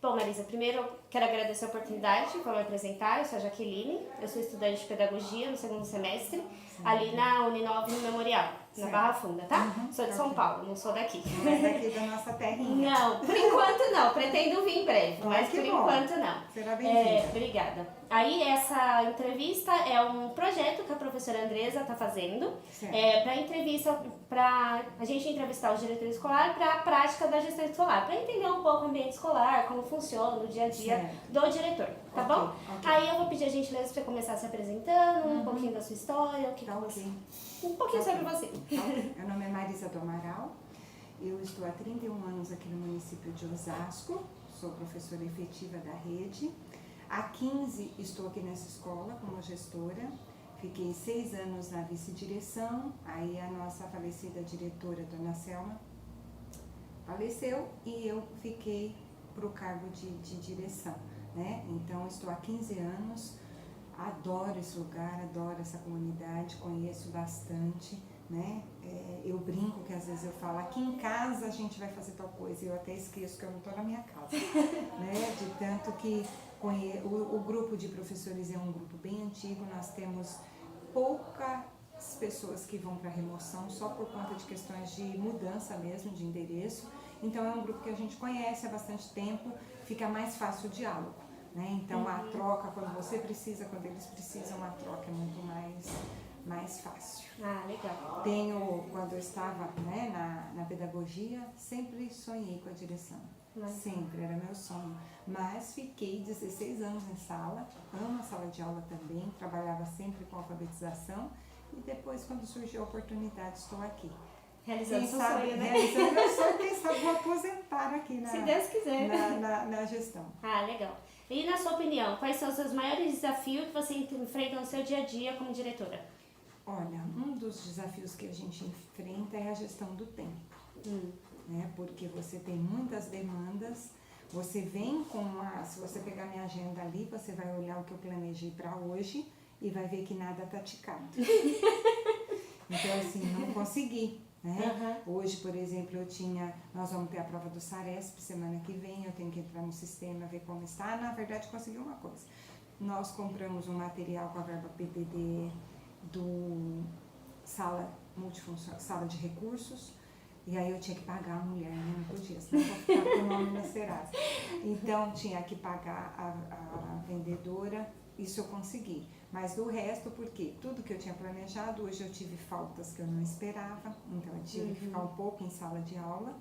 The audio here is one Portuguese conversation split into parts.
Bom, Marisa, primeiro eu quero agradecer a oportunidade, vou me apresentar, eu sou a Jaqueline, eu sou estudante de Pedagogia no segundo semestre, ali na Uninove no Memorial, na Barra Funda, tá? Sou de São Paulo, não sou daqui. Não é daqui da nossa terrinha. Não, por enquanto não, pretendo vir em breve, mas por enquanto não. Será bem-vinda. Obrigada. Aí essa entrevista é um projeto que a professora Andresa está fazendo, para a gente entrevistar o diretor escolar para a prática da gestão escolar, para entender um pouco o ambiente escolar, como funciona o dia a dia do diretor, tá bom? Ok. Aí eu vou pedir a gentileza para você começar se apresentando, um pouquinho da sua história, o que um pouquinho sobre você. Meu nome é Marisa do Amaral, eu estou há 31 anos aqui no município de Osasco, sou professora efetiva da rede. Há 15 estou aqui nessa escola como gestora, fiquei 6 anos na vice-direção, aí a nossa falecida diretora, Dona Selma, faleceu e eu fiquei para o cargo de direção, né? Então estou há 15 anos, adoro esse lugar, adoro essa comunidade, conheço bastante, né? Eu brinco que às vezes eu falo, aqui em casa a gente vai fazer tal coisa, e eu até esqueço que eu não estou na minha casa, né? De tanto que o grupo de professores é um grupo bem antigo, nós temos poucas pessoas que vão para remoção só por conta de questões de mudança mesmo, de endereço. Então é um grupo que a gente conhece há bastante tempo, fica mais fácil o diálogo, né? Então a troca, quando você precisa, quando eles precisam, a troca é muito mais fácil. Ah, legal. Quando eu estava, né, na pedagogia, sempre sonhei com a direção. Sempre, era meu sonho. Mas fiquei 16 anos em sala, amo a sala de aula também, trabalhava sempre com alfabetização e depois, quando surgiu a oportunidade, estou aqui. Realizando seu sonho, né? Realizando meu sonho, quem sabe vou aposentar aqui Se Deus quiser. na gestão. Ah, legal. E na sua opinião, quais são os seus maiores desafios que você enfrenta no seu dia a dia como diretora? Olha, um dos desafios que a gente enfrenta é a gestão do tempo. Né? Porque você tem muitas demandas, você vem se você pegar minha agenda ali, você vai olhar o que eu planejei para hoje e vai ver que nada tá ticado. Então assim, não consegui, né? Hoje, por exemplo, nós vamos ter a prova do Saresp semana que vem, eu tenho que entrar no sistema, ver como está. Na verdade, consegui uma coisa, nós compramos um material com a verba PDD do sala de recursos, e aí eu tinha que pagar a mulher, né? Não podia, senão eu vou ficar com o nome na Serasa. Então tinha que pagar a vendedora, isso eu consegui. Mas do resto, porque tudo que eu tinha planejado, hoje eu tive faltas que eu não esperava, então eu tive que ficar um pouco em sala de aula.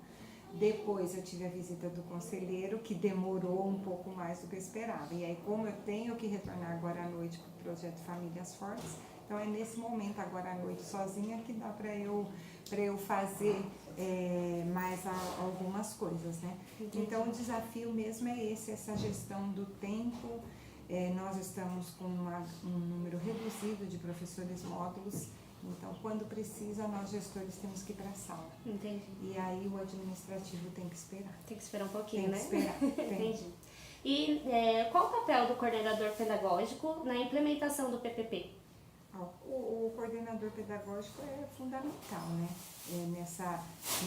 Depois eu tive a visita do conselheiro, que demorou um pouco mais do que eu esperava. E aí, como eu tenho que retornar agora à noite para o projeto Famílias Fortes, então é nesse momento, agora à noite, sozinha, que dá para eu fazer mais algumas coisas, né? Então o desafio mesmo é essa gestão do tempo. Nós estamos com um número reduzido de professores módulos, então quando precisa, nós gestores temos que ir para a sala. Entendi. E aí o administrativo tem que esperar. Tem que esperar um pouquinho, né? Tem que esperar. Entendi. E qual o papel do coordenador pedagógico na implementação do PPP? O coordenador pedagógico é fundamental, né?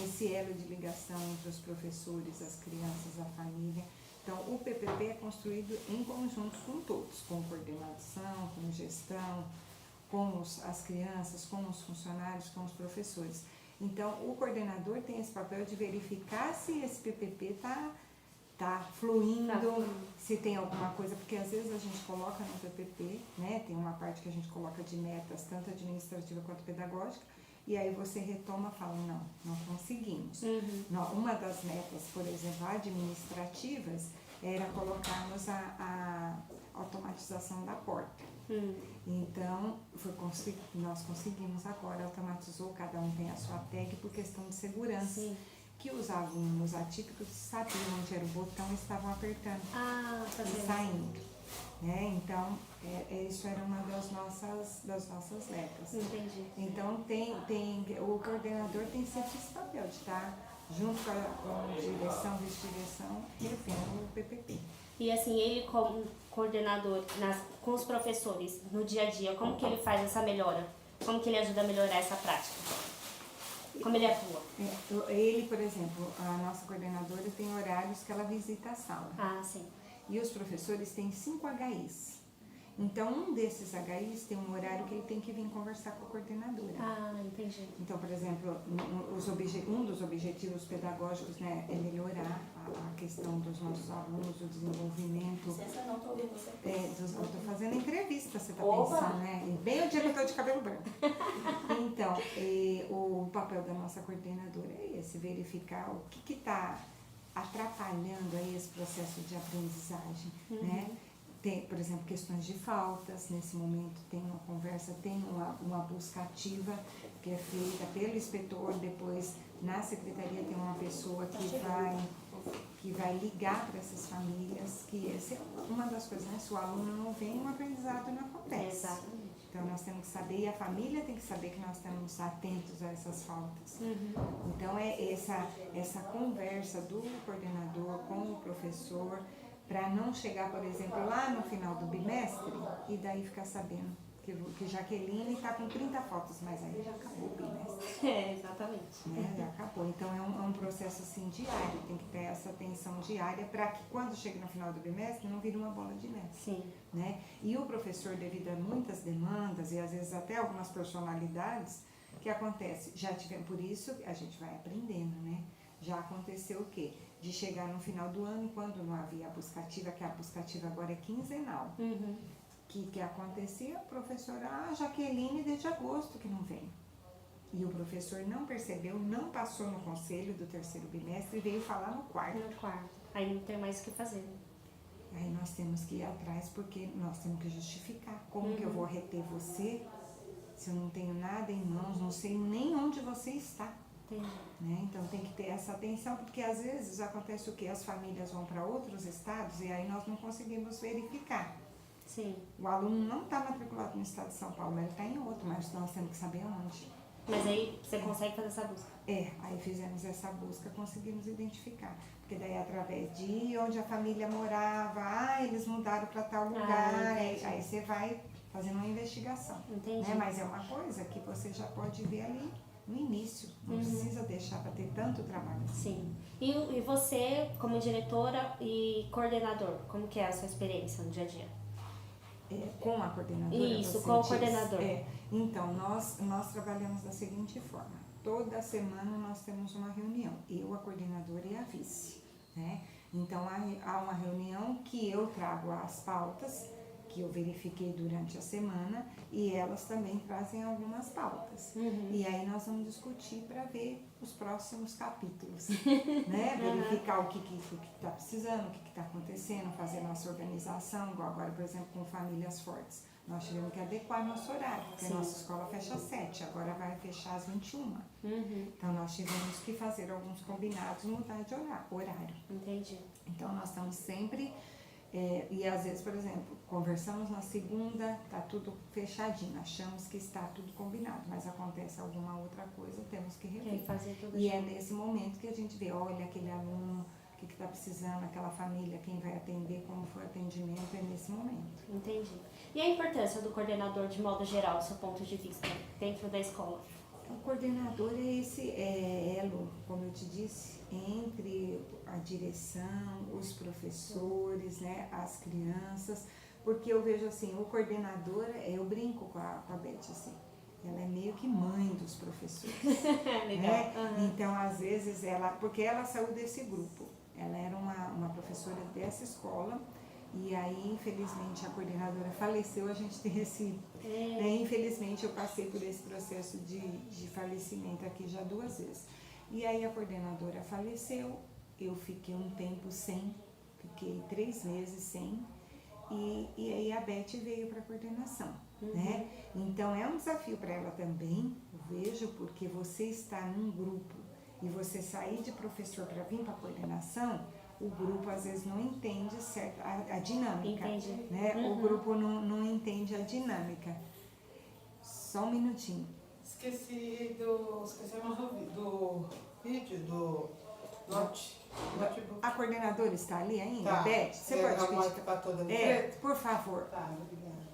Nesse elo de ligação entre os professores, as crianças, a família. Então, o PPP é construído em conjunto com todos, com coordenação, com gestão, com as crianças, com os funcionários, com os professores. Então, o coordenador tem esse papel de verificar se esse PPP está fluindo, se tem alguma coisa, porque às vezes a gente coloca no PPP, né, tem uma parte que a gente coloca de metas, tanto administrativa quanto pedagógica, e aí você retoma e fala, não conseguimos. Uma das metas, por exemplo, administrativas, era colocarmos a automatização da porta. Então, nós conseguimos agora, automatizou, cada um tem a sua tag por questão de segurança. Que os alunos atípicos sabiam onde era o botão e estavam apertando e saindo. Né? Então, isso era uma das nossas metas. Entendi. Então, o coordenador tem sempre esse papel de estar junto com a direção, vice-direção, revendo o PPP. E assim, ele como coordenador com os professores no dia a dia, como que ele faz essa melhora? Como que ele ajuda a melhorar essa prática? Como ele atua? Ele, por exemplo, a nossa coordenadora tem horários que ela visita a sala. Ah, sim. E os professores têm 5 HIs. Então, um desses HIs tem um horário que ele tem que vir conversar com a coordenadora. Ah, entendi. Então, por exemplo, um dos objetivos pedagógicos, né, é melhorar a questão dos nossos alunos, o desenvolvimento. Licença, não estou ouvindo você. Eu estou fazendo entrevista, você está Opa! pensando, né? E bem o dia que eu estou de cabelo branco. Então, o papel da nossa coordenadora é esse, verificar o que está atrapalhando aí esse processo de aprendizagem, né? Tem, por exemplo, questões de faltas, nesse momento tem uma conversa, tem uma busca ativa que é feita pelo inspetor, depois na secretaria tem uma pessoa que vai ligar para essas famílias, que essa é uma das coisas, né? Se o aluno não vem, o aprendizado não acontece. Exatamente. Então nós temos que saber, e a família tem que saber que nós estamos atentos a essas faltas. Então é essa conversa do coordenador com o professor, para não chegar, por exemplo, lá no final do bimestre e daí ficar sabendo que Jaqueline está com 30 faltas, mas aí já acabou o bimestre. Exatamente. Né? Já acabou. Então é um processo assim diário, tem que ter essa atenção diária para que quando chegue no final do bimestre não vire uma bola de neve. Sim. Né? E o professor, devido a muitas demandas e às vezes até algumas personalidades, que acontece, já tivemos, por isso a gente vai aprendendo, né? Já aconteceu o quê? De chegar no final do ano, quando não havia a buscativa, que a buscativa agora é quinzenal. Que acontecia, o professor, Jaqueline desde agosto que não vem. E o professor não percebeu, não passou no conselho do terceiro bimestre e veio falar no quarto. No quarto. Aí não tem mais o que fazer. Aí nós temos que ir atrás porque nós temos que justificar. Como que eu vou reter você se eu não tenho nada em mãos, não sei nem onde você está? Entendi. Né? Então tem que ter essa atenção, porque às vezes acontece o que? As famílias vão para outros estados e aí nós não conseguimos verificar. Sim. O aluno não está matriculado no estado de São Paulo, ele está em outro, mas nós temos que saber onde. Mas aí você consegue fazer essa busca? Aí fizemos essa busca, conseguimos identificar. Porque daí através de onde a família morava, eles mudaram para tal lugar, aí você vai fazendo uma investigação. Entendi. Né? Mas é uma coisa que você já pode ver ali no início, não precisa deixar para ter tanto trabalho assim. Sim. E você, como diretora e coordenador, como que é a sua experiência no dia a dia? Com a coordenadora? Isso, com o coordenador. Então, nós trabalhamos da seguinte forma. Toda semana nós temos uma reunião, eu, a coordenadora e a vice. Né? Então, há uma reunião que eu trago as pautas, que eu verifiquei durante a semana, e elas também trazem algumas pautas. E aí nós vamos discutir para ver os próximos capítulos, né? Verificar o que está precisando, o que está acontecendo, fazer nossa organização, igual agora, por exemplo, com famílias fortes. Nós tivemos que adequar nosso horário, porque a nossa escola fecha às 7, agora vai fechar às 21. Então nós tivemos que fazer alguns combinados, mudar de horário. Entendi. Então nós estamos sempre... e às vezes, por exemplo, conversamos na segunda, está tudo fechadinho, achamos que está tudo combinado, mas acontece alguma outra coisa, temos que rever. Fazer tudo E é nesse momento que a gente vê, olha, aquele aluno, o que está precisando, aquela família, quem vai atender, como foi o atendimento, é nesse momento. Entendi. E a importância do coordenador, de modo geral, do seu ponto de vista, dentro da escola? O coordenador é esse elo, como eu te disse, entre a direção, os professores, né, as crianças, porque eu vejo assim, o coordenador, eu brinco com a Beth assim, ela é meio que mãe dos professores. Legal. Né? Então, às vezes, porque ela saiu desse grupo, ela era uma professora dessa escola, e aí, infelizmente, a coordenadora faleceu, a gente tem esse... Né? Infelizmente, eu passei por esse processo de falecimento aqui já 2 vezes. E aí, a coordenadora faleceu, eu fiquei um tempo sem, fiquei 3 meses sem, e aí a Beth veio para a coordenação. Né? Então, é um desafio para ela também, eu vejo, porque você está num grupo e você sair de professor para vir para a coordenação, o grupo às vezes não entende certo a dinâmica. Entendi. Né? O grupo não entende a dinâmica. Só um minutinho. Esquecemos do vídeo do notebook. A coordenadora está ali ainda? Tá. Beth, você pode pedir? Para toda a Por favor. Tá, obrigada.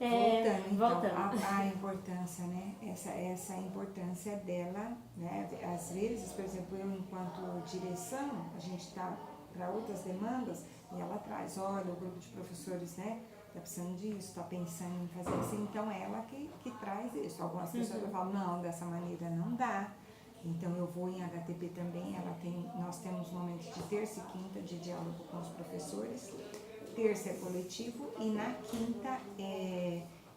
Voltando, então, voltando. a importância, né? Essa importância dela, né? Às vezes, por exemplo, eu enquanto direção, a gente está para outras demandas e ela traz, olha, o grupo de professores, né? Está precisando disso, está pensando em fazer assim, então ela que traz isso. Algumas pessoas falam, não, dessa maneira não dá. Então eu vou em HTP também, nós temos momentos de terça e quinta de diálogo com os professores. Terça é coletivo e na quinta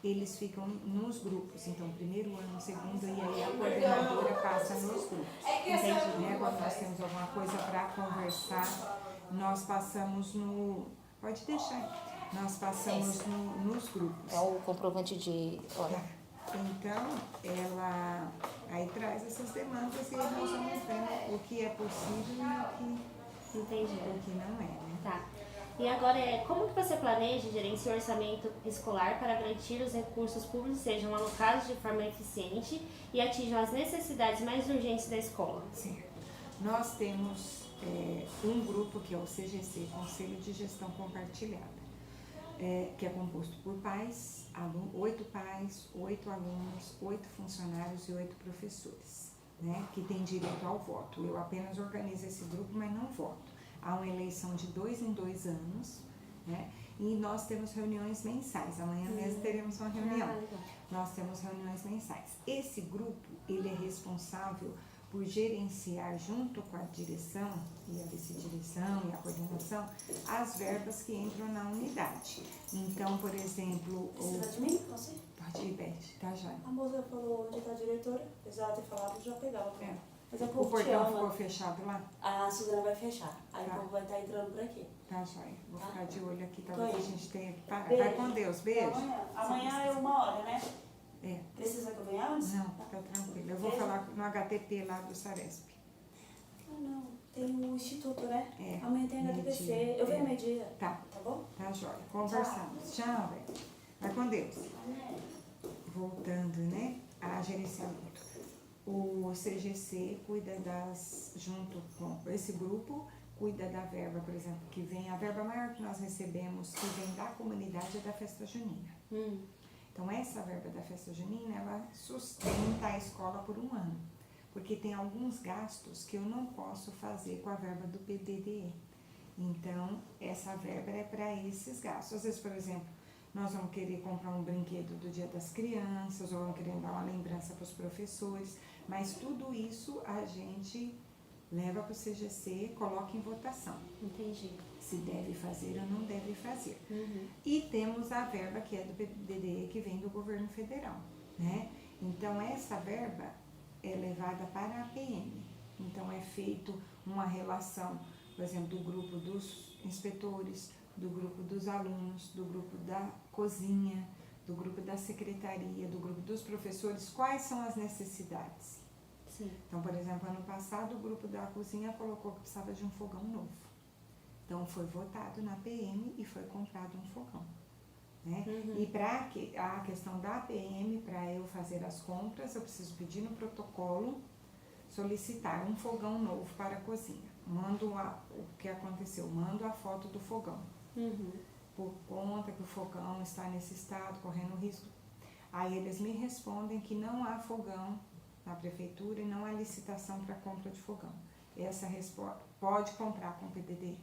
eles ficam nos grupos. Então, primeiro ano, segundo, e aí a coordenadora passa nos grupos. Entendi, né? Quando nós temos alguma coisa para conversar, nós passamos no... Pode deixar. Nós passamos nos grupos. É o comprovante de hora. Tá. Então, ela aí traz essas demandas e nós vamos vendo o que é possível e o que não é, né? Tá. E agora, como que você planeja e gerencia o orçamento escolar para garantir os recursos públicos sejam alocados de forma eficiente e atinjam as necessidades mais urgentes da escola? Sim. Nós temos um grupo que é o CGC, Conselho de Gestão Compartilhada, que é composto por pais, 8 pais, 8 alunos, 8 funcionários e 8 professores, né, que têm direito ao voto. Eu apenas organizo esse grupo, mas não voto. Há uma eleição de 2 em 2 anos, né? E nós temos reuniões mensais. Amanhã mesmo teremos uma reunião. Nós temos reuniões mensais. Esse grupo, ele é responsável por gerenciar junto com a direção e a vice-direção e a coordenação as verbas que entram na unidade. Então, por exemplo... Precisa de mim? Você? Pode ir, Beth, tá, Jóia? A moça falou onde está a diretora, apesar de ter falado, já pegava. Mas é que O te portão ama. ficou fechado lá? A Suzana vai fechar. Aí Tá. o povo vai estar entrando por aqui. Tá, Jóia. Vou Tá. ficar de olho aqui, talvez Tô a indo. gente tenha que parar. Beijo. Vai com Deus, beijo. Amanhã é 1h, né? É. Precisa que eu venha antes? Não, tá tranquilo. Eu vou Beijo. falar no HTP lá do Saresp. Ah, não. Tem o instituto, né? É. Amanhã tem HTPC. Meio-dia. Eu venho meio-dia. Tá, Tá bom? tá, Jóia. Conversamos. Tchau, velho. Vai com Deus. Voltando, né, a gerenciamento. O CGC cuida junto com esse grupo, cuida da verba, por exemplo, que vem, a verba maior que nós recebemos, que vem da comunidade, é da festa junina. Então, essa verba da festa junina, ela sustenta a escola por um ano, porque tem alguns gastos que eu não posso fazer com a verba do PDDE. Então, essa verba é para esses gastos. Às vezes, por exemplo, nós vamos querer comprar um brinquedo do Dia das Crianças, ou vamos querer dar uma lembrança para os professores, mas tudo isso a gente leva para o CGC, coloca em votação. Entendi. Se deve fazer ou não deve fazer. E temos a verba que é do PDDE, que vem do governo federal, né? Então, essa verba é levada para a PM. Então, é feito uma relação, por exemplo, do grupo dos inspetores, do grupo dos alunos, do grupo da cozinha, do grupo da secretaria, do grupo dos professores, quais são as necessidades. Sim. Então, por exemplo, ano passado o grupo da cozinha colocou que precisava de um fogão novo. Então, foi votado na PM e foi comprado um fogão, né? E para a questão da PM, para eu fazer as compras, eu preciso pedir no protocolo, solicitar um fogão novo para a cozinha. Mando o que aconteceu, mando a foto do fogão. Por conta que o fogão está nesse estado, correndo risco. Aí eles me respondem que não há fogão na prefeitura e não há licitação para compra de fogão. Essa resposta pode comprar com PDD.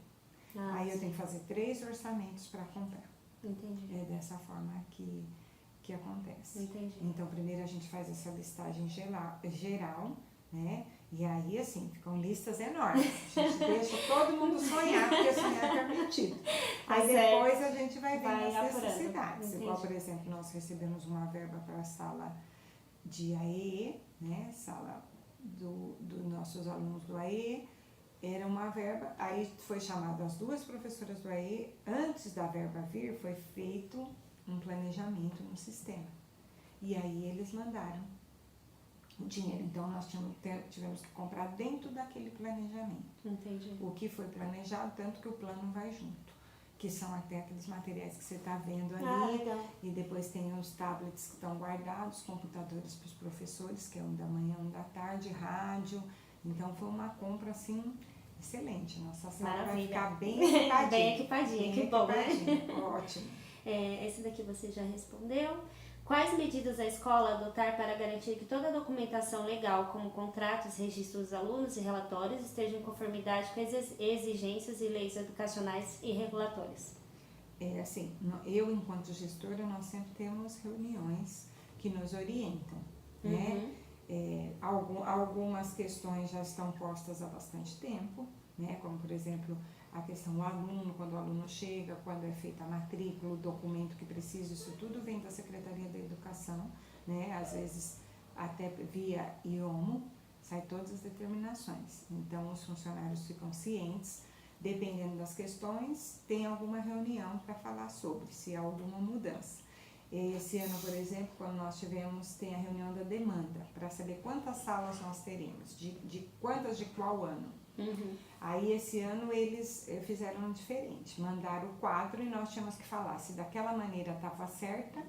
Aí eu tenho que fazer 3 orçamentos para comprar. Entendi. É dessa forma que acontece. Entendi. Então, primeiro a gente faz essa listagem geral, né? E aí, assim, ficam listas enormes. A gente deixa todo mundo sonhar, porque sonhar é permitido. Aí depois a gente vai vendo as apurando. necessidades. Entendi. Igual, por exemplo, nós recebemos uma verba para a sala de AE, né? Sala dos nossos alunos do AE. Era uma verba, aí foi chamado as 2 professoras do AE. Antes da verba vir, foi feito um planejamento no sistema. E aí eles mandaram o dinheiro. Então, nós tivemos que comprar dentro daquele planejamento. Entendi. O que foi planejado, tanto que o plano vai junto. Que são até aqueles materiais que você está vendo ali. Legal. E depois tem os tablets que estão guardados, computadores para os professores, que é um da manhã, um da tarde, rádio. Então, foi uma compra, assim, excelente. Nossa sala vai Maravilha. ficar bem equipadinha. Bem equipadinha, que bom, né? Ótimo. Esse daqui você já respondeu. Quais medidas a escola adotar para garantir que toda a documentação legal, como contratos, registros dos alunos e relatórios, estejam em conformidade com as exigências e leis educacionais e regulatórias? Assim, eu enquanto gestora, nós sempre temos reuniões que nos orientam, né? Algumas questões já estão postas há bastante tempo, né? Como, por exemplo, a questão do aluno, quando o aluno chega, quando é feita a matrícula, o documento que precisa, isso tudo vem da Secretaria da Educação, né? Às vezes até via IOMO, sai todas as determinações. Então, os funcionários ficam cientes, dependendo das questões, tem alguma reunião para falar sobre, se há alguma mudança. Esse ano, por exemplo, quando nós tivemos, tem a reunião da demanda, para saber quantas salas nós teremos, de quantas de qual ano. Aí esse ano eles fizeram diferente, mandaram o quadro e nós tínhamos que falar se daquela maneira estava certa,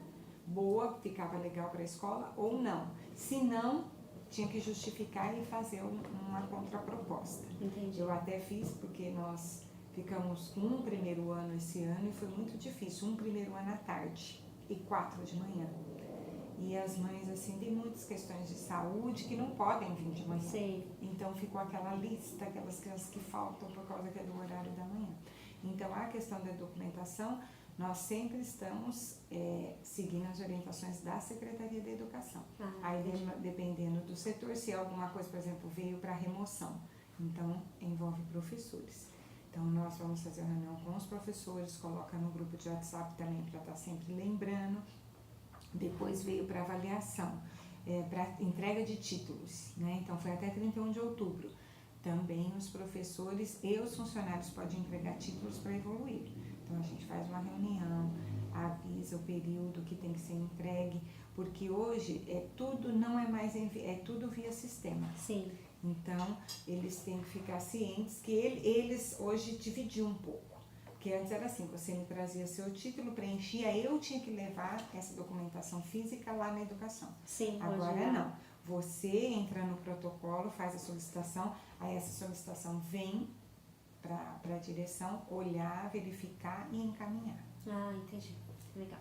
boa, ficava legal para a escola ou não. Se não, tinha que justificar e fazer uma contraproposta. Entendi. Eu até fiz porque nós ficamos com um primeiro ano esse ano e foi muito difícil, um primeiro ano à tarde e 4 de manhã. E as mães, assim, de muitas questões de saúde que não podem vir de manhã. Sim. Então ficou aquela lista, aquelas crianças que faltam por causa que é do horário da manhã. Então a questão da documentação, nós sempre estamos seguindo as orientações da Secretaria da Educação. Aí dependendo do setor, se alguma coisa, por exemplo, veio para remoção, então envolve professores. Então nós vamos fazer a reunião com os professores, coloca no grupo de WhatsApp também para estar sempre lembrando. Depois veio para avaliação, para entrega de títulos, né? Então foi até 31 de outubro. Também os professores e os funcionários podem entregar títulos para evoluir. Então a gente faz uma reunião, avisa o período que tem que ser entregue, porque hoje tudo não é mais tudo via sistema. Sim. Então eles têm que ficar cientes que eles hoje dividiram um pouco. Porque antes era assim, você me trazia seu título, preenchia, eu tinha que levar essa documentação física lá na educação. Sim, agora não. Você entra no protocolo, faz a solicitação, aí essa solicitação vem para a direção olhar, verificar e encaminhar. Entendi. Legal.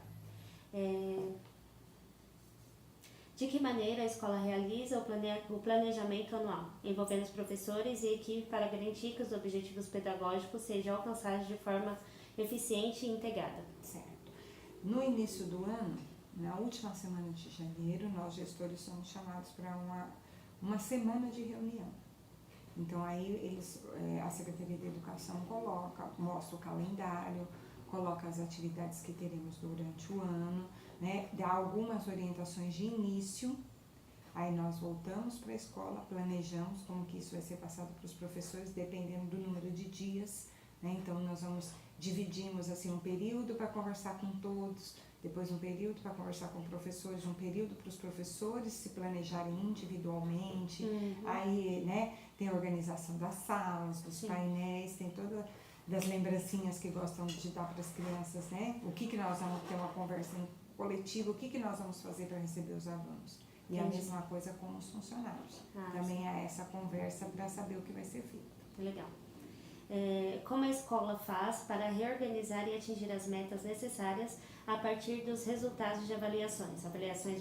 De que maneira a escola realiza o planejamento anual, envolvendo os professores e equipe para garantir que os objetivos pedagógicos sejam alcançados de forma eficiente e integrada? Certo. No início do ano, na última semana de janeiro, nós gestores somos chamados para uma semana de reunião. Então aí a Secretaria da Educação mostra o calendário, coloca as atividades que teremos durante o ano, né, dá algumas orientações de início, aí nós voltamos para a escola, planejamos como que isso vai ser passado para os professores, dependendo do número de dias, né, então nós dividimos assim um período para conversar com todos, depois um período para conversar com professores, um período para os professores se planejarem individualmente, aí, né, tem a organização das salas, dos painéis, tem toda das lembrancinhas que gostam de dar para as crianças, né, o que nós vamos ter uma conversa coletiva, o que nós vamos fazer para receber os alunos. E a mesma coisa com os funcionários. Também há essa conversa para saber o que vai ser feito. Legal. Como a escola faz para reorganizar e atingir as metas necessárias a partir dos resultados de avaliações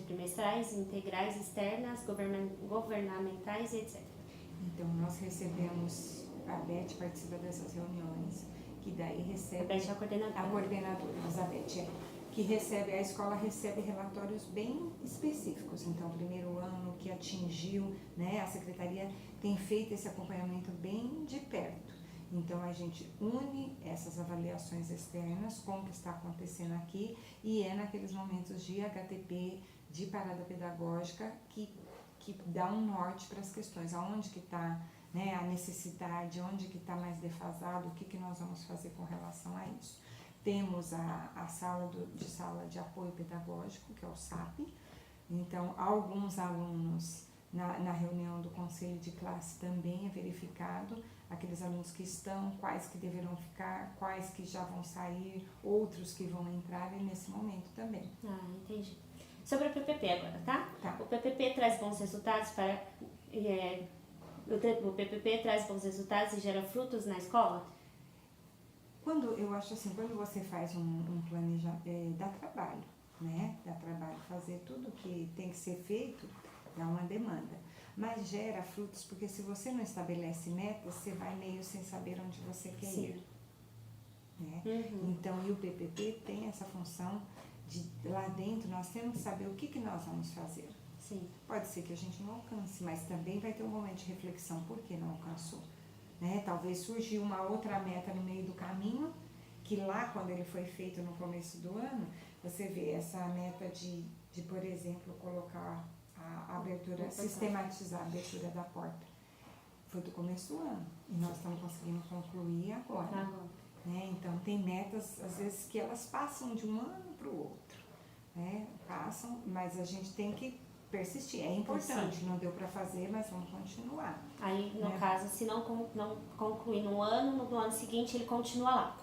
bimestrais, integrais, externas, governamentais, etc. Então, nós recebemos, a Beth participa dessas reuniões, que daí recebe... A Beth é a coordenadora. A coordenadora, Elizabeth, que recebe, a escola recebe relatórios bem específicos. Então, primeiro ano que atingiu, né, a secretaria tem feito esse acompanhamento bem de perto. Então, a gente une essas avaliações externas com o que está acontecendo aqui e naqueles momentos de HTP, de parada pedagógica, que dá um norte para as questões. Aonde que está, né, a necessidade, onde que está mais defasado, o que nós vamos fazer com relação a isso. Temos a sala de apoio pedagógico, que é o SAP. Então, alguns alunos, na reunião do conselho de classe, também é verificado aqueles alunos que estão, quais que deverão ficar, quais que já vão sair, outros que vão entrar nesse momento também. Entendi. Sobre o PPP agora, tá? O PPP traz bons resultados o PPP traz bons resultados e gera frutos na escola? eu acho assim, quando você faz um planejamento, dá trabalho, né? Dá trabalho fazer tudo que tem que ser feito, dá uma demanda. Mas gera frutos, porque se você não estabelece metas, você vai meio sem saber onde você quer ir. Né? Então, e o PPP tem essa função de, lá dentro, nós temos que saber o que nós vamos fazer. Sim. Pode ser que a gente não alcance, mas também vai ter um momento de reflexão, por que não alcançou? Né? Talvez surgiu uma outra meta no meio do caminho, que lá, quando ele foi feito no começo do ano, você vê essa meta de por exemplo, colocar a abertura, sistematizar a abertura da porta. Foi do começo do ano, e nós estamos conseguindo concluir agora. Né? Então, tem metas, às vezes, que elas passam de um ano para o outro. Né? Passam, mas a gente tem que persistir. É importante, não deu para fazer, mas vamos continuar. Aí, no caso, se não concluir no ano seguinte ele continua lá.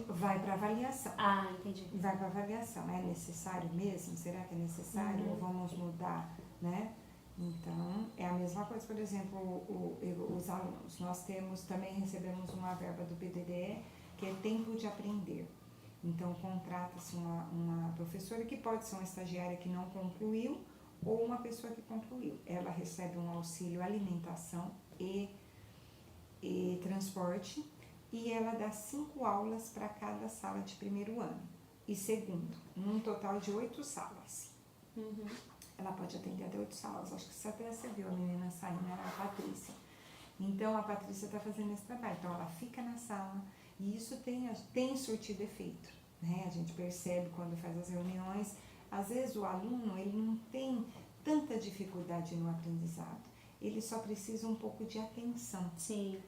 Vai para avaliação. Ah, entendi. Vai para avaliação. É necessário mesmo? Será que é necessário? Ou vamos mudar? Né? Então, é a mesma coisa, por exemplo, os alunos. Nós também recebemos uma verba do PDDE, que é tempo de aprender. Então, contrata-se uma professora, que pode ser uma estagiária que não concluiu, ou uma pessoa que concluiu. Ela recebe um auxílio alimentação e transporte, e ela dá 5 aulas para cada sala de primeiro ano e segundo, num total de 8 salas. Ela pode atender até 8 salas. Acho que você até viu a menina saindo, era a Patrícia. Então, a Patrícia está fazendo esse trabalho. Então, ela fica na sala, e isso tem surtido efeito. Né? A gente percebe quando faz as reuniões. Às vezes o aluno, ele não tem tanta dificuldade no aprendizado, ele só precisa um pouco de atenção,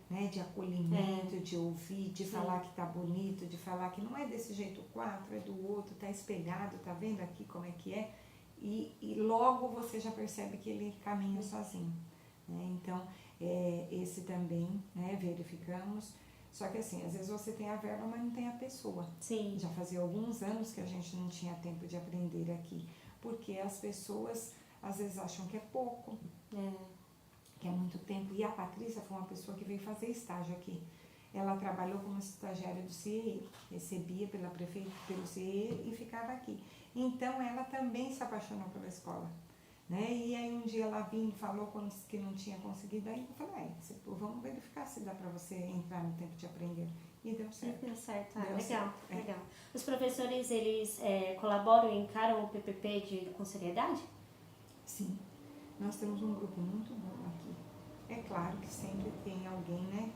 né? De acolhimento, de ouvir, de falar que tá bonito, de falar que não é desse jeito 4, é do outro, tá espelhado, tá vendo aqui como é que é, e logo você já percebe que ele caminha sozinho. Né? Então, esse também, né, verificamos. Só que assim, às vezes você tem a verba, mas não tem a pessoa. Já fazia alguns anos que a gente não tinha tempo de aprender aqui. Porque as pessoas, às vezes, acham que é pouco, que é muito tempo. E a Patrícia foi uma pessoa que veio fazer estágio aqui. Ela trabalhou como estagiária do CIE, recebia pela prefeitura, pelo CIE e ficava aqui. Então, ela também se apaixonou pela escola. Né? E aí um dia ela vinha e falou que não tinha conseguido, aí eu falei, vamos verificar se dá para você entrar no tempo de aprender. E deu certo. Deu certo, Deu legal, certo. legal. Os professores, eles colaboram e encaram o PPP com seriedade? Sim, nós temos um grupo muito bom aqui. É claro que sempre tem alguém, né,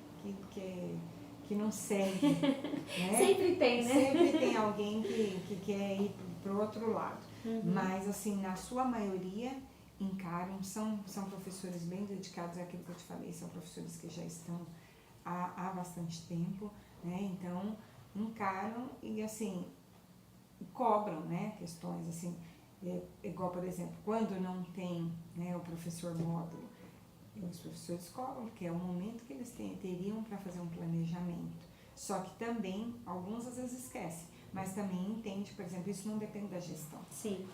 que não segue. Né? Sempre tem, né? Sempre tem alguém que quer ir para o outro lado. Mas, assim, na sua maioria, encaram, são professores bem dedicados àquilo que eu te falei, são professores que já estão há bastante tempo, né? Então, encaram e, assim, cobram, né, questões, assim, igual, por exemplo, quando não tem, né, o professor módulo, os professores cobram, porque é o momento que eles teriam para fazer um planejamento. Só que também, alguns às vezes esquecem. Mas também entende, por exemplo, isso não depende da gestão.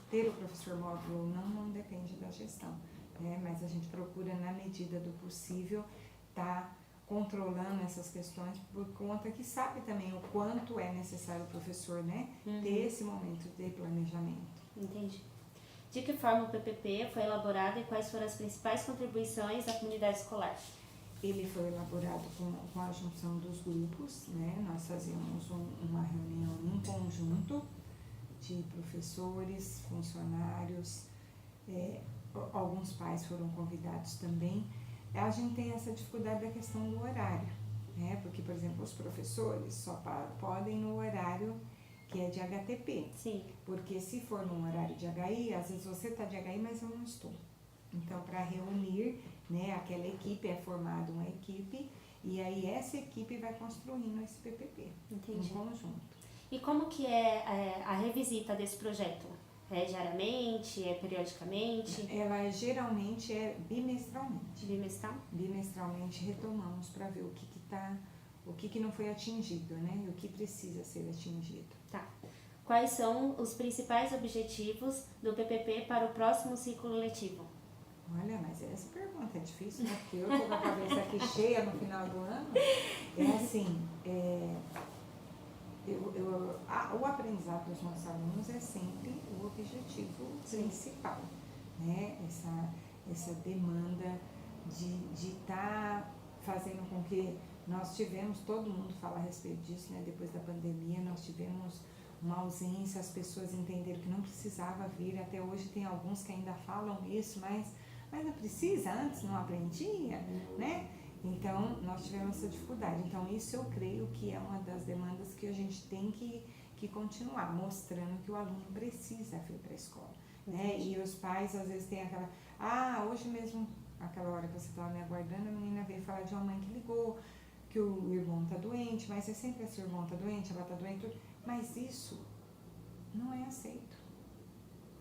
Ter o professor módulo não depende da gestão, né? Mas a gente procura, na medida do possível, estar controlando essas questões, por conta que sabe também o quanto é necessário o professor, né, ter esse momento de planejamento. Entendi. De que forma o PPP foi elaborado e quais foram as principais contribuições da comunidade escolar? Ele foi elaborado com a junção dos grupos, né? Nós fazíamos uma reunião em conjunto de professores, funcionários, alguns pais foram convidados também. A gente tem essa dificuldade da questão do horário, né? Porque, por exemplo, os professores só podem no horário que é de HTP. Porque se for num horário de HI, às vezes você está de HI, mas eu não estou. Então, para reunir, né, aquela equipe, é formada uma equipe, e aí essa equipe vai construindo esse PPP em conjunto. E como que é a revisita desse projeto? É diariamente? É periodicamente? Ela geralmente é bimestralmente. Bimestral? Bimestralmente retomamos para ver o que não foi atingido, né, e o que precisa ser atingido. Tá. Quais são os principais objetivos do PPP para o próximo ciclo letivo? Olha, mas essa pergunta é difícil, né? Porque eu tô com a cabeça aqui cheia no final do ano. É assim, o aprendizado dos nossos alunos é sempre o objetivo principal, né? Essa demanda de estar fazendo com que nós tivemos, todo mundo fala a respeito disso, né? Depois da pandemia nós tivemos uma ausência, as pessoas entenderam que não precisava vir, até hoje tem alguns que ainda falam isso, mas não precisa, antes não aprendia, né? Então, nós tivemos essa dificuldade. Então, isso eu creio que é uma das demandas que a gente tem que continuar, mostrando que o aluno precisa vir para a escola, né? E os pais, às vezes, têm aquela... hoje mesmo, aquela hora que você estava me aguardando, a menina veio falar de uma mãe que ligou, que o irmão está doente, mas é sempre esse irmão está doente, ela está doente, mas isso não é aceito,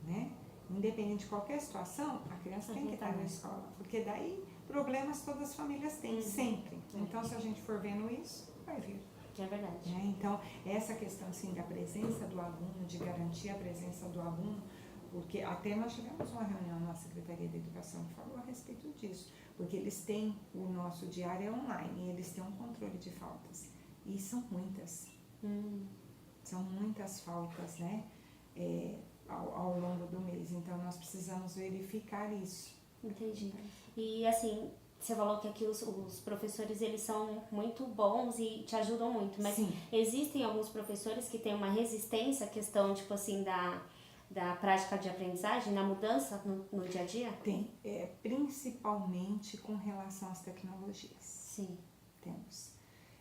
né? Independente de qualquer situação, a criança tem que estar na escola, porque daí problemas todas as famílias têm, sempre. Então, se a gente for vendo isso, vai vir. É verdade. Né? Então, essa questão, assim, da presença do aluno, de garantir a presença do aluno, porque até nós tivemos uma reunião na Secretaria da Educação que falou a respeito disso, porque eles têm, o nosso diário é online, e eles têm um controle de faltas, e são muitas. São muitas faltas, né? Ao longo do mês, então nós precisamos verificar isso. Entendi. E assim, você falou que aqui os professores, eles são muito bons e te ajudam muito, mas Sim. Existem alguns professores que têm uma resistência à questão, tipo assim, da prática de aprendizagem, na mudança no dia a dia? Tem, principalmente com relação às tecnologias. Sim. Temos.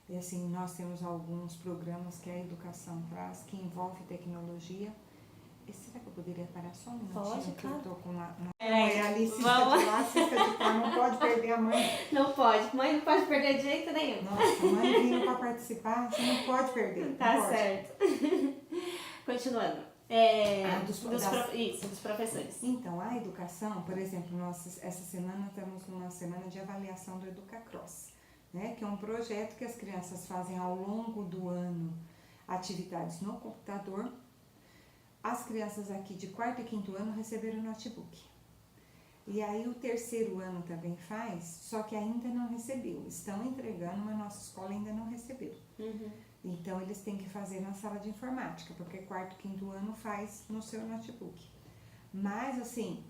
E assim, nós temos alguns programas que a educação traz, que envolve tecnologia. Será que eu poderia parar só um minutinho? Pode, que claro. eu tô com uma Peraí, cista vamos. de lá, cista de cá, não pode perder a mãe. Não pode. Mãe não pode perder de jeito nenhum. Nossa, a mãe vindo para participar, você não pode perder. Tá não pode. certo. Continuando. Dos professores. Então, a educação, por exemplo, essa semana estamos numa semana de avaliação do Educacross, né? Que é um projeto que as crianças fazem ao longo do ano, atividades no computador. As crianças aqui de 4º e 5º ano receberam notebook. E aí o 3º ano também faz, só que ainda não recebeu. Estão entregando, mas nossa escola ainda não recebeu. Então eles têm que fazer na sala de informática, porque 4º e 5º ano faz no seu notebook. Mas assim,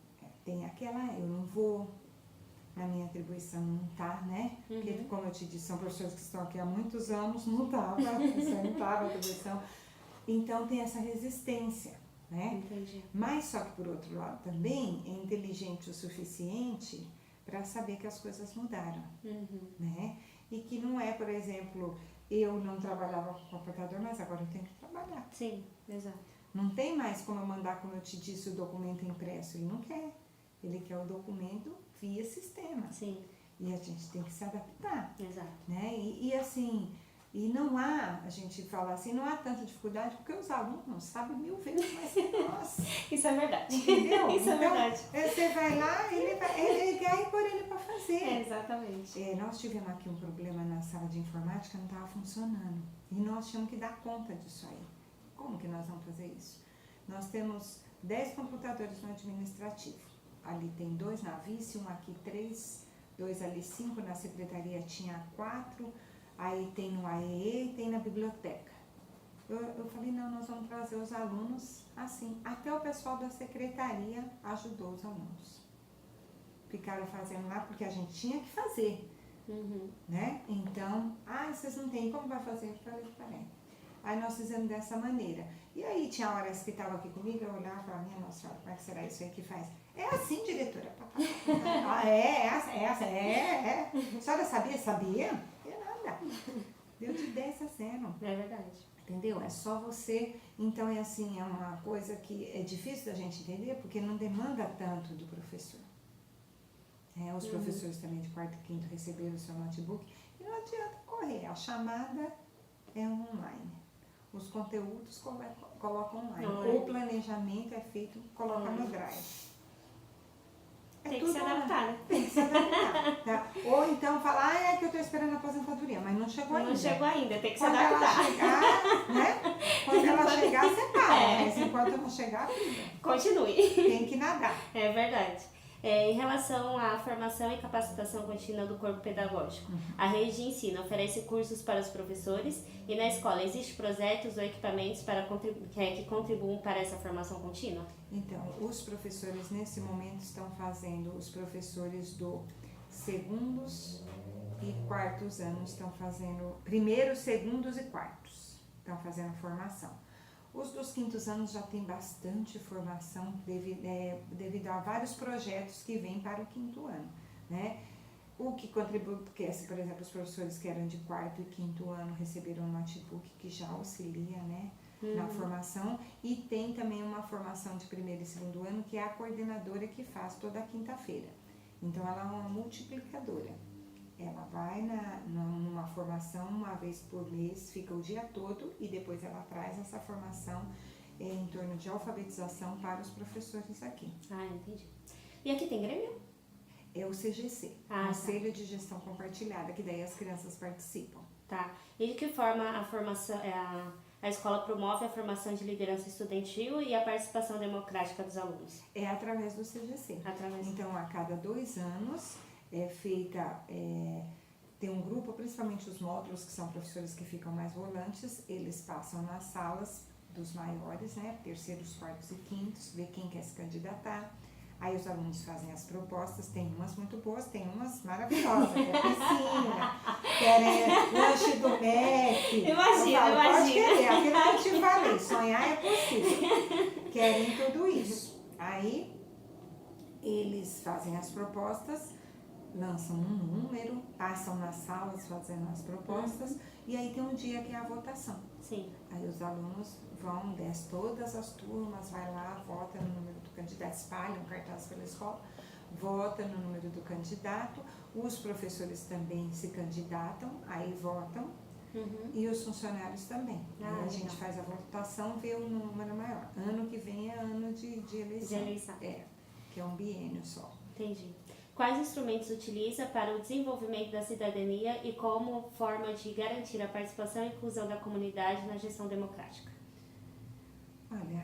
tem aquela, eu não vou, na minha atribuição não tá, né? Porque como eu te disse, são professores que estão aqui há muitos anos, não estava, você não estava a atribuição. Então tem essa resistência, né? Entendi. Mas só que por outro lado também é inteligente o suficiente para saber que as coisas mudaram, né? E que não é, por exemplo, eu não trabalhava com computador, mas agora eu tenho que trabalhar. Sim, exato. Não tem mais como eu mandar, como eu te disse, o documento impresso. Ele não quer. Ele quer o documento via sistema. Sim, E a gente tem que se adaptar, exato. né? E assim... E não há, a gente fala assim, não há tanta dificuldade, porque os alunos sabem 1000 vezes mais que nós. Isso é verdade. Entendeu? Isso é Então, verdade. você vai lá, ele vai ligar e pôr ele para fazer. Exatamente. Nós tivemos aqui um problema na sala de informática, não estava funcionando. E nós tínhamos que dar conta disso aí. Como que nós vamos fazer isso? Nós temos 10 computadores no administrativo. Ali tem 2 na vice, um aqui 3, 2 ali 5, na secretaria tinha 4. Aí tem no AEE e tem na biblioteca. Eu falei, não, nós vamos trazer os alunos assim. Até o pessoal da secretaria ajudou os alunos. Ficaram fazendo lá porque a gente tinha que fazer, né? Então, vocês não têm, como vai fazer? Eu falei, peraí. Aí nós fizemos dessa maneira. E aí tinha horas que estava aqui comigo, eu olhava e falava, minha nossa senhora, como é que será isso aí que faz? É assim, diretora. É. A senhora sabia? Sabia? Deu de 10 a 0. É verdade. Entendeu? É só você. Então é assim, é uma coisa que é difícil da gente entender, porque não demanda tanto do professor. Os professores também de 4º e 5º receberam o seu notebook. E não adianta correr. A chamada é online. Os conteúdos colocam online. O planejamento é feito, coloca no Drive. Tem que se adaptar, né? Tem que se adaptar, tá? Ou então falar, é que eu estou esperando a aposentadoria, mas não chegou ainda. Não chegou ainda, tem que se Quando adaptar. ela chegar, né? Quando ela chegar, você para. Mas enquanto não chegar, filha, Continue. tem que nadar. É verdade. Em relação à formação e capacitação contínua do corpo pedagógico, a rede de ensino oferece cursos para os professores e na escola existe projetos ou equipamentos para que contribuam para essa formação contínua? Então, os professores nesse momento estão fazendo, os professores do segundos e quartos anos estão fazendo, primeiros, segundos e quartos, estão fazendo formação. Os dos quintos anos já tem bastante formação devido a vários projetos que vêm para o quinto ano, né? O que contribui, porque, por exemplo, os professores que eram de quarto e quinto ano receberam um notebook que já auxilia, né, na formação, e tem também uma formação de primeiro e segundo ano que é a coordenadora que faz toda quinta-feira. Então, ela é uma multiplicadora. Ela vai numa formação uma vez por mês, fica o dia todo e depois ela traz essa formação em torno de alfabetização para os professores aqui. Ah, entendi. E aqui tem Grêmio? É o CGC, Conselho de Gestão Compartilhada, que daí as crianças participam. Tá. E de que forma a formação, a escola promove a formação de liderança estudantil e a participação democrática dos alunos? É através do CGC. Então, a cada 2 anos é feita, tem um grupo, principalmente os módulos, que são professores que ficam mais volantes, eles passam nas salas dos maiores, né, terceiros, quartos e quintos, ver quem quer se candidatar. Aí os alunos fazem as propostas, tem umas muito boas, tem umas maravilhosas, quer piscina, quer lanche do Mac. Imagina. Pode querer, aquilo que eu te falei, sonhar é possível. Querem tudo isso. Aí eles fazem as propostas, lançam um número, passam nas salas fazendo as propostas, e aí tem um dia que é a votação. Sim. Aí os alunos vão, desce todas as turmas, vai lá, vota no número do candidato, espalham cartazes pela escola, vota no número do candidato, os professores também se candidatam, aí votam, e os funcionários também. Aí a gente faz a votação, vê o número maior. Ano que vem é ano de eleição. Que é um biênio só. Entendi. Quais instrumentos utiliza para o desenvolvimento da cidadania e como forma de garantir a participação e inclusão da comunidade na gestão democrática? Olha,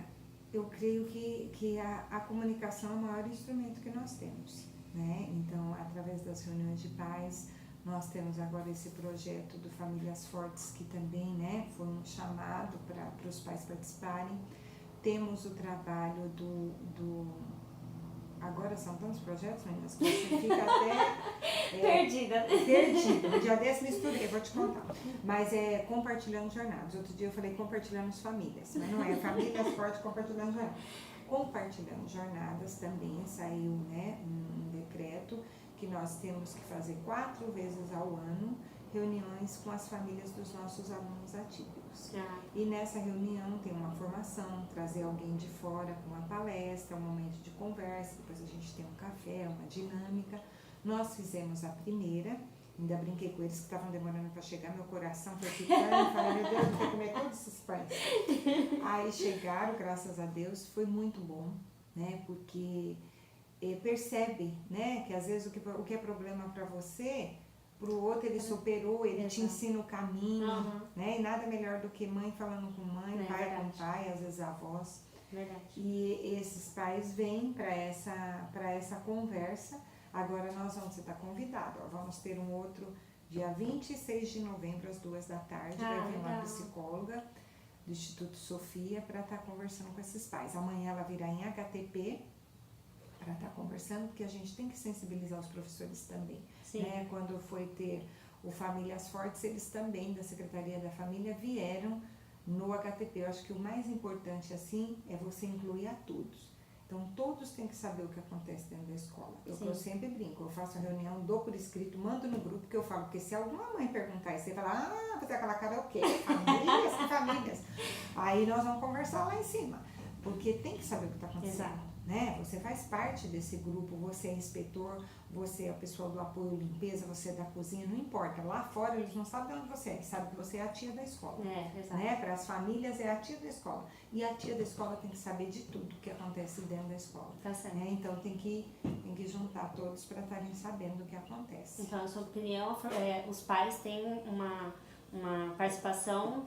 eu creio que a comunicação é o maior instrumento que nós temos, né? Então, através das reuniões de pais, nós temos agora esse projeto do Famílias Fortes, que também, né, foi um chamado para os pais participarem. Temos o trabalho agora são tantos projetos, meninas, que você fica até... Perdida. Um dia desse me estudei, vou te contar. Mas é compartilhando jornadas. Outro dia eu falei compartilhando as famílias, mas não é Famílias Fortes compartilhando jornadas. Compartilhando jornadas também saiu, né, um decreto que nós temos que fazer 4 vezes ao ano reuniões com as famílias dos nossos alunos atípicos. E nessa reunião tem uma formação, trazer alguém de fora com uma palestra, um momento de conversa, depois a gente tem um café, uma dinâmica. Nós fizemos a primeira, ainda brinquei com eles que estavam demorando para chegar, meu coração foi ficando, falei, meu Deus, eu vou comer todos esses pães. Aí chegaram, graças a Deus, foi muito bom, né, porque percebe, né, que às vezes o que é problema para você, para o outro ele superou, ele te ensina o caminho, né? E nada melhor do que mãe falando com mãe, pai com pai, às vezes avós. Verdade. E esses pais vêm para essa conversa. Agora nós vamos, você está convidado, ó, vamos ter um outro dia 26 de novembro, às 14h, vai vir uma psicóloga do Instituto Sofia para estar conversando com esses pais. Amanhã ela virá em HTP para estar conversando, porque a gente tem que sensibilizar os professores também. Né? Quando foi ter o Famílias Fortes, eles também, da Secretaria da Família, vieram no HTP. Eu acho que o mais importante, assim, é você incluir a todos. Então, todos têm que saber o que acontece dentro da escola. Eu sempre brinco, eu faço a reunião, dou por escrito, mando no grupo, que eu falo, porque se alguma mãe perguntar e você falar, fazer aquela cara, é o quê? Famílias, que famílias? Aí nós vamos conversar lá em cima, porque tem que saber o que está acontecendo. Né? Você faz parte desse grupo, você é inspetor, você é a pessoa do apoio limpeza, você é da cozinha, não importa. Lá fora eles não sabem de onde você é, eles sabem que você é a tia da escola. Né? Para as famílias é a tia da escola. E a tia da escola tem que saber de tudo que acontece dentro da escola. Tá certo. Né? Então tem que juntar todos para estarem sabendo o que acontece. Então, na sua opinião, os pais têm uma participação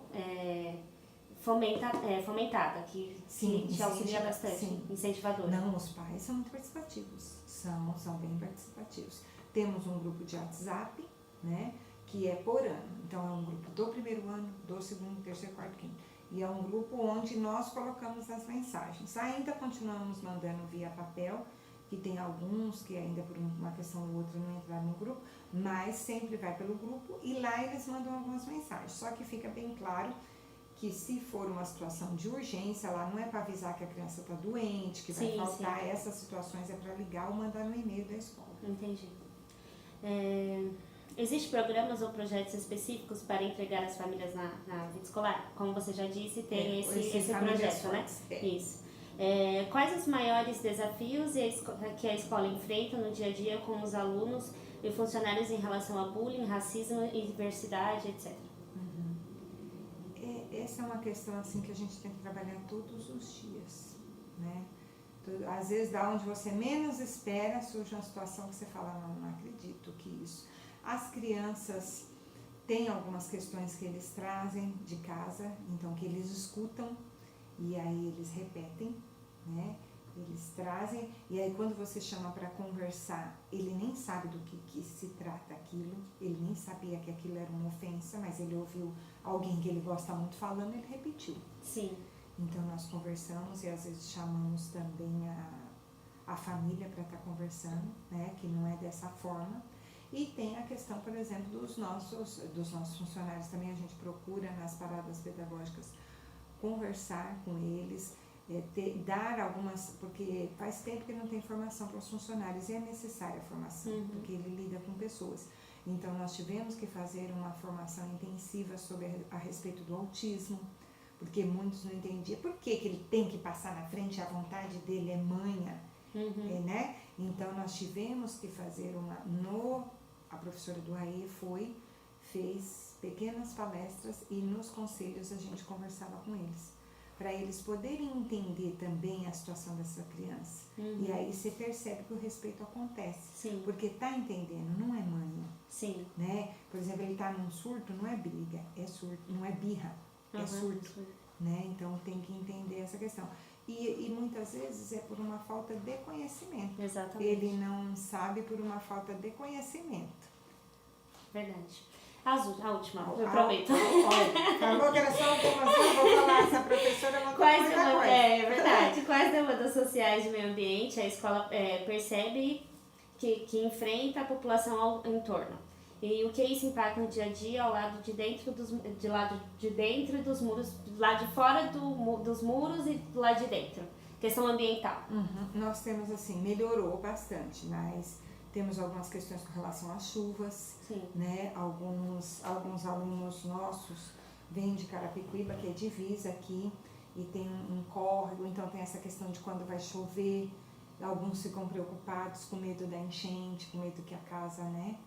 fomentada, que Sim, te auxilia incentiva- bastante, sim. incentivadora. Não, os pais são muito participativos, são bem participativos. Temos um grupo de WhatsApp, né, que é por ano. Então, é um grupo do primeiro ano, do segundo, terceiro, quarto, quinto. E é um grupo onde nós colocamos as mensagens. Ainda continuamos mandando via papel, que tem alguns que ainda por uma questão ou outra não entraram no grupo, mas sempre vai pelo grupo e lá eles mandam algumas mensagens. Só que fica bem claro que se for uma situação de urgência, lá não é para avisar que a criança está doente, que vai Sim, faltar, sim. essas situações é para ligar ou mandar no e-mail da escola. Entendi. Existem programas ou projetos específicos para entregar as famílias na vida escolar? Como você já disse, tem esse Famílias projeto, né? Fortes, é. Isso. Quais os maiores desafios que a escola enfrenta no dia a dia com os alunos e funcionários em relação a bullying, racismo e diversidade, etc? Essa é uma questão assim que a gente tem que trabalhar todos os dias, né? Às vezes, da onde você menos espera, surge uma situação que você fala, não acredito que isso. As crianças têm algumas questões que eles trazem de casa, então que eles escutam e aí eles repetem, né? Eles trazem, e aí quando você chama para conversar, ele nem sabe do que se trata aquilo, ele nem sabia que aquilo era uma ofensa, mas ele ouviu alguém que ele gosta muito falando, ele repetiu. Sim. Então nós conversamos e às vezes chamamos também a família para estar conversando, né, que não é dessa forma. E tem a questão, por exemplo, dos nossos funcionários também, a gente procura nas paradas pedagógicas conversar com eles, dar algumas, porque faz tempo que não tem formação para os funcionários e é necessária a formação, porque ele lida com pessoas. Então nós tivemos que fazer uma formação intensiva a respeito do autismo, porque muitos não entendiam por que ele tem que passar na frente, a vontade dele é manha, né? Então nós tivemos que fazer a professora do AE fez pequenas palestras e nos conselhos a gente conversava com eles, para eles poderem entender também a situação dessa criança. E aí você percebe que o respeito acontece. Sim. Porque tá entendendo, não é manha. Sim. Né? Por exemplo, ele tá num surto, não é briga, é surto, não é birra, é surto. Né? Então tem que entender essa questão. E muitas vezes é por uma falta de conhecimento. Exatamente. Ele não sabe por uma falta de conhecimento. Verdade. A última, eu prometo. Falou que era só algumas, eu vou falar, essa professora mandou muita coisa. É verdade. Quais demandas sociais de meio ambiente a escola percebe que enfrenta a população ao entorno? E o que isso impacta no dia a dia ao lado de dentro dos muros, do lado de fora dos muros e do lado de dentro? Questão ambiental. Nós temos assim, melhorou bastante, mas temos algumas questões com relação às chuvas. Sim. Né? Alguns alunos nossos vêm de Carapicuíba, que é divisa aqui, e tem um córrego, então tem essa questão de quando vai chover. Alguns ficam preocupados com medo da enchente, com medo que a casa, né,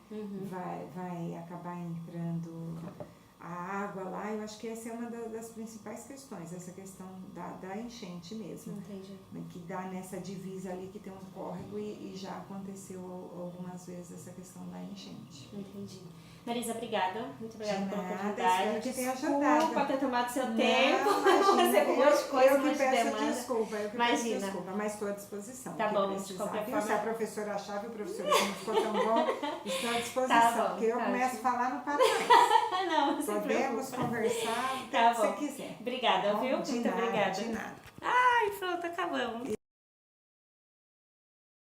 vai acabar entrando a água lá. Eu acho que essa é uma das principais questões, essa questão da enchente mesmo. Entendi. Que dá nessa divisa ali que tem um córrego e já aconteceu algumas vezes essa questão da enchente. Entendi. Marisa, obrigada. Muito obrigada De pela nada, oportunidade. espero que tenha Desculpa ajudado. ter tomado seu Não, tempo. imagina, Você com um monte de coisa, eu um monte que de peço demanda. desculpa, mas estou à disposição. Tá que bom, de precisar, qualquer viu? forma. Se a professora achar que o professor não ficou tão bom, estou à disposição, Tá bom, porque eu tá começo ótimo. a falar no parabéns. Não, sem Podemos preocupa. conversar o Tá que você bom. quiser. Obrigada, Bom, viu? de Muito nada, obrigada. de nada. Ai, pronto, acabamos.